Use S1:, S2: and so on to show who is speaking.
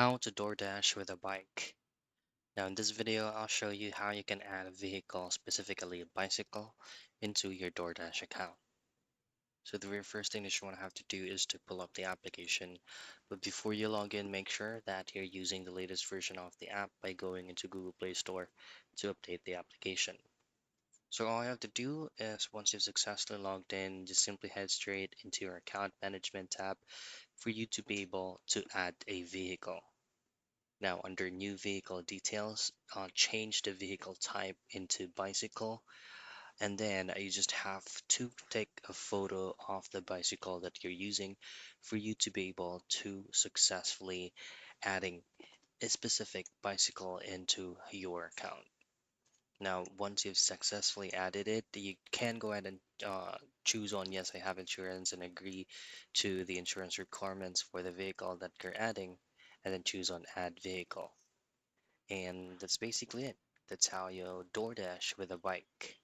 S1: How to Doordash with a bike. Now in this video, I'll show you how you can add a vehicle, specifically a bicycle, into your Doordash account. So the very first thing that you want to have to do is to pull up the application. But before you log in, make sure that you're using the latest version of the app by going into Google Play Store to update the application. So all you have to do is once you've successfully logged in, just simply head straight into your account management tab for you to be able to add a vehicle. Now, under new vehicle details, change the vehicle type into bicycle, and then you just have to take a photo of the bicycle that you're using for you to be able to successfully adding a specific bicycle into your account. Now, once you've successfully added it, you can go ahead and choose on yes, I have insurance and agree to the insurance requirements for the vehicle that you're adding, and then choose on add vehicle. And that's basically it. That's how you DoorDash with a bike.